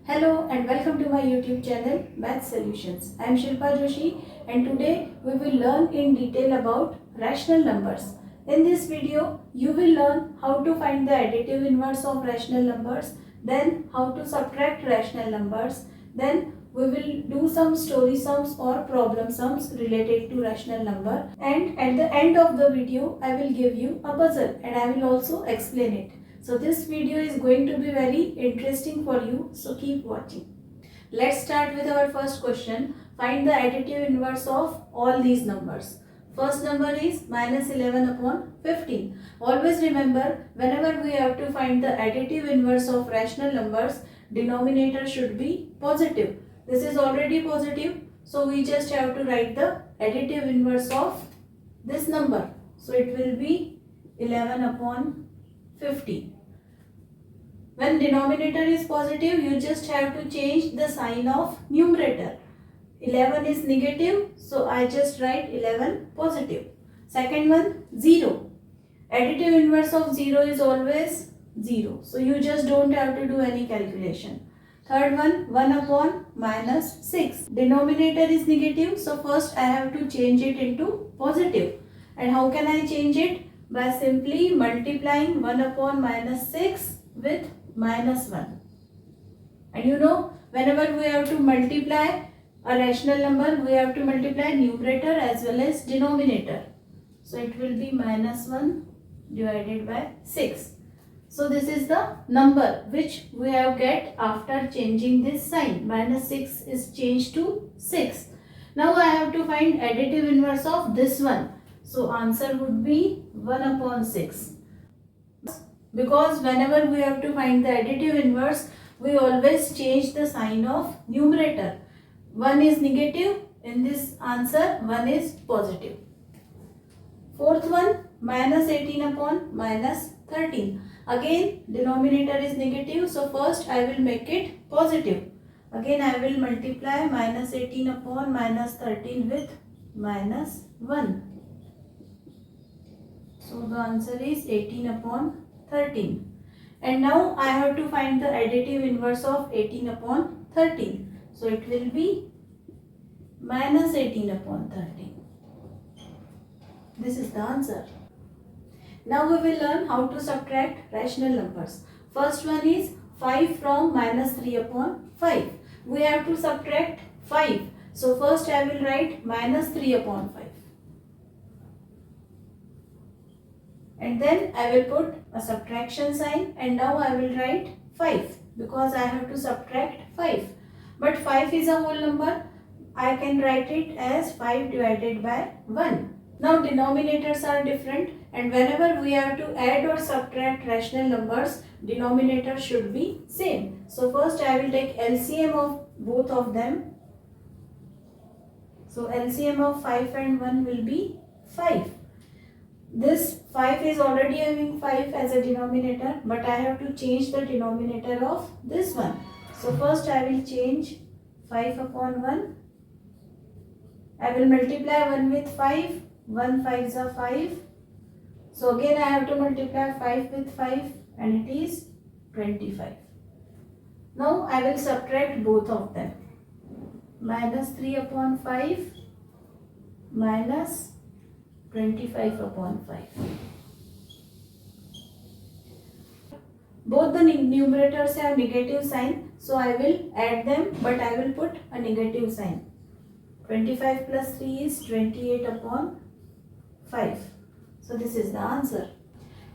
Hello and welcome to my YouTube channel Math Solutions. I am Shilpa Joshi and today we will learn in detail about rational numbers. In this video, you will learn how to find the additive inverse of rational numbers, then how to subtract rational numbers, then we will do some story sums or problem sums related to rational number, and at the end of the video I will give you a puzzle and I will also explain it. So this video is going to be very interesting for you, so keep watching. Let's start with our first question. Find the additive inverse of all these numbers. First number is minus 11 upon 15. Always remember, whenever we have to find the additive inverse of rational numbers, denominator should be positive. This is already positive, so we just have to write the additive inverse of this number. So it will be 11 upon 50. When denominator is positive, you just have to change the sign of numerator. 11 is negative, so I just write 11 positive. Second one, 0. Additive inverse of 0 is always 0. So you just don't have to do any calculation. Third one, 1 upon minus 6. Denominator is negative, so first I have to change it into positive. And how can I change it? By simply multiplying 1 upon minus 6 with minus 1. And you know, whenever we have to multiply a rational number, we have to multiply numerator as well as denominator. So it will be minus 1 divided by 6. So this is the number which we have get after changing this sign. Minus 6 is changed to 6. Now I have to find additive inverse of this one. So answer would be 1 upon 6. Because whenever we have to find the additive inverse, we always change the sign of numerator. 1 is negative, in this answer 1 is positive. Fourth one, minus 18 upon minus 13. Again denominator is negative, so first I will make it positive. Again I will multiply minus 18 upon minus 13 with minus 1. So the answer is 18 upon 13. And now I have to find the additive inverse of 18 upon 13. So it will be minus 18 upon 13. This is the answer. Now we will learn how to subtract rational numbers. First one is 5 from minus 3 upon 5. We have to subtract 5. So first I will write minus 3 upon 5. And then I will put a subtraction sign, and now I will write 5 because I have to subtract 5. But 5 is a whole number. I can write it as 5 divided by 1. Now denominators are different, and whenever we have to add or subtract rational numbers, denominator should be same. So first I will take LCM of both of them. So LCM of 5 and 1 will be 5. This 5 is already having 5 as a denominator, but I have to change the denominator of this one. So first I will change 5 upon 1. I will multiply 1 with 5. 1 5s are 5. So again I have to multiply 5 with 5 and it is 25. Now I will subtract both of them. Minus 3 upon 5 minus 25 upon 5. Both the numerators have negative sign, so I will add them, but I will put a negative sign. 25 plus 3 is 28 upon 5. So this is the answer.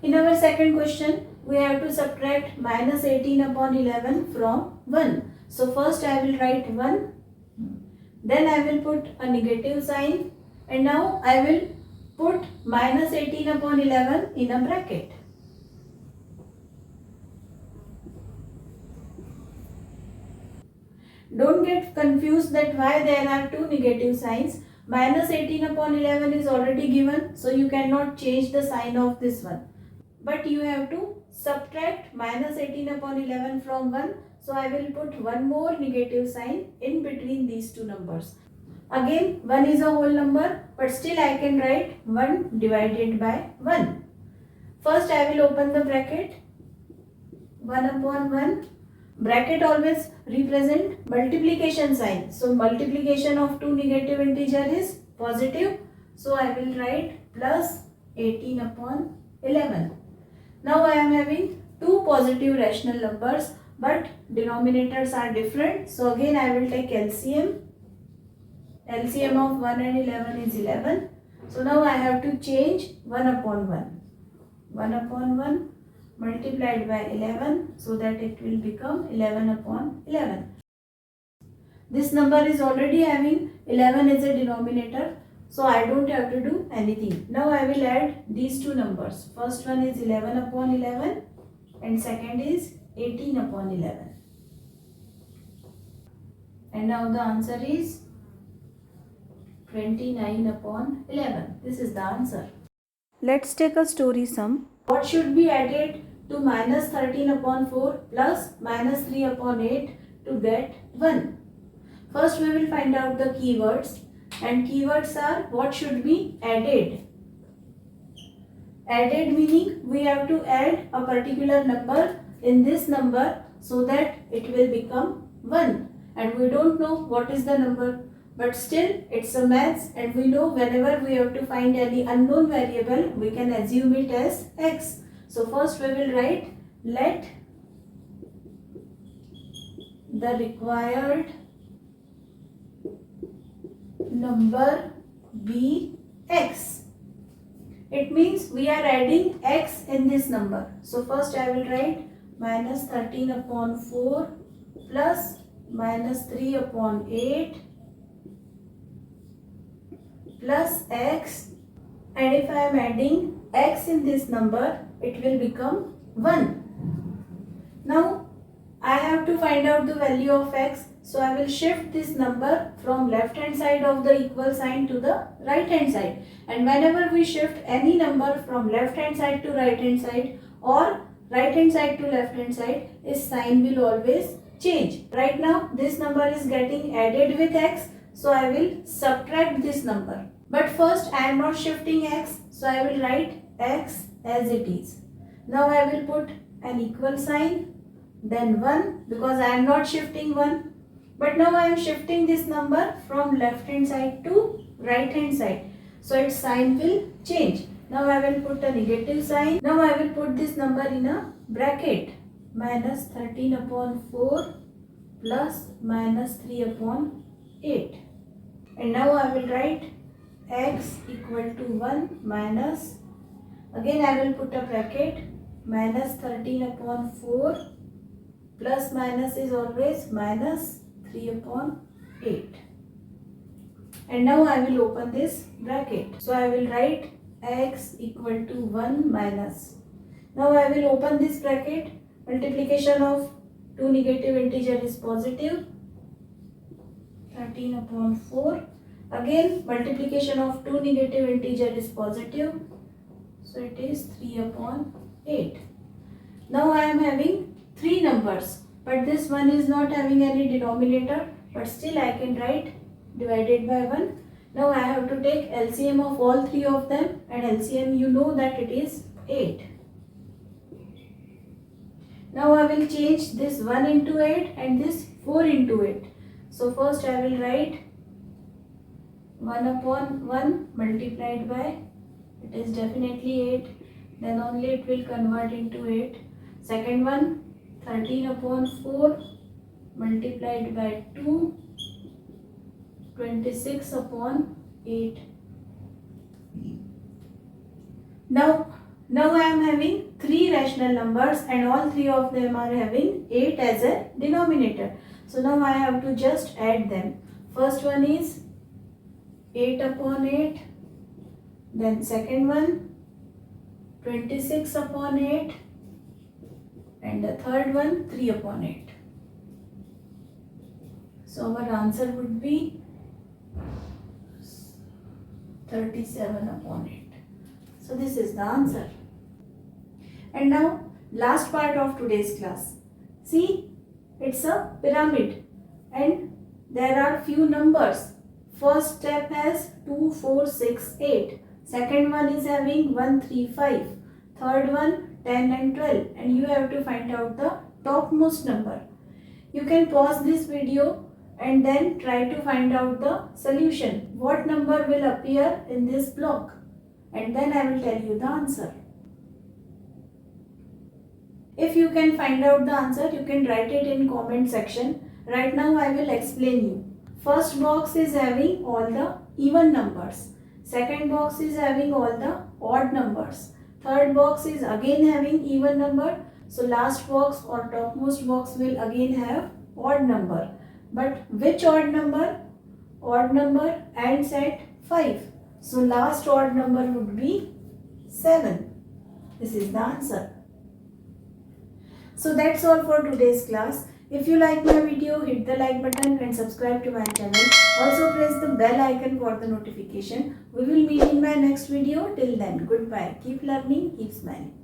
In our second question, we have to subtract minus 18 upon 11 from 1. So first I will write 1, then I will put a negative sign, and now I will put minus 18 upon 11 in a bracket. Don't get confused that why there are two negative signs. Minus 18 upon 11 is already given, so you cannot change the sign of this one. But you have to subtract minus 18 upon 11 from 1. So I will put one more negative sign in between these two numbers. Again 1 is a whole number, but still I can write 1 divided by 1. First I will open the bracket. 1 upon 1 Bracket always represent multiplication sign. So multiplication of two negative integer is positive. So I will write plus 18 upon 11. Now I am having two positive rational numbers, but denominators are different. So again I will take LCM. LCM of 1 and 11 is 11. So now I have to change 1 upon 1. 1 upon 1 multiplied by 11, so that it will become 11 upon 11. This number is already having 11 as a denominator, so I don't have to do anything. Now I will add these two numbers. First one is 11 upon 11 and second is 18 upon 11. And now the answer is 29 upon 11. This is the answer. Let's take a story sum. What should be added to minus 13 upon 4 plus minus 3 upon 8 to get 1? First we will find out the keywords, and keywords are what should be added. Added meaning we have to add a particular number in this number so that it will become 1, and we don't know what is the number. But still it's a maths, and we know whenever we have to find any unknown variable, we can assume it as x. So first we will write let the required number be x. It means we are adding x in this number. So first I will write minus 13 upon 4 plus minus 3 upon 8 plus x, and if I am adding x in this number, it will become 1. Now I have to find out the value of x, so I will shift this number from left hand side of the equal sign to the right hand side, and whenever we shift any number from left hand side to right hand side or right hand side to left hand side, its sign will always change. Right now this number is getting added with x, so I will subtract this number. But first I am not shifting x, so I will write x as it is. Now I will put an equal sign, then 1, because I am not shifting 1. But now I am shifting this number from left hand side to right hand side, so its sign will change. Now I will put a negative sign. Now I will put this number in a bracket. Minus 13 upon 4 plus minus 3 upon 8. And now I will write x equal to 1 minus, again I will put a bracket, minus 13 upon 4 plus minus is always minus 3 upon 8. And now I will open this bracket. So I will write x equal to 1 minus. Now I will open this bracket. Multiplication of two negative integer is positive. 13 upon 4. Again multiplication of two negative integer is positive. So it is 3 upon 8. Now I am having three numbers, but this one is not having any denominator, but still I can write divided by 1. Now I have to take LCM of all three of them, and LCM you know that it is 8. Now I will change this 1 into 8 and this 4 into 8. So first I will write 1 upon 1 multiplied by, it is definitely 8, then only it will convert into 8. Second one, 13 upon 4 multiplied by 2, 26 upon 8. Now I am having three rational numbers, and all three of them are having 8 as a denominator. So now I have to just add them. First one is 8 upon 8, then second one 26 upon 8, and the third one 3 upon 8. So our answer would be 37 upon 8. So this is the answer. And now last part of today's class. See, it's a pyramid and there are few numbers. First step has 2, 4, 6, 8. Second one is having 1, 3, 5. Third one 10 and 12. And you have to find out the topmost number. You can pause this video and then try to find out the solution. What number will appear in this block? And then I will tell you the answer. If you can find out the answer, you can write it in comment section. Right now I will explain you. First box is having all the even numbers. Second box is having all the odd numbers. Third box is again having even number. So last box or topmost box will again have odd number. But which odd number? Odd number ends at 5. So last odd number would be 7. This is the answer. So that's all for today's class. If you like my video, hit the like button and subscribe to my channel. Also press the bell icon for the notification. We will meet in my next video. Till then, goodbye. Keep learning, keep smiling.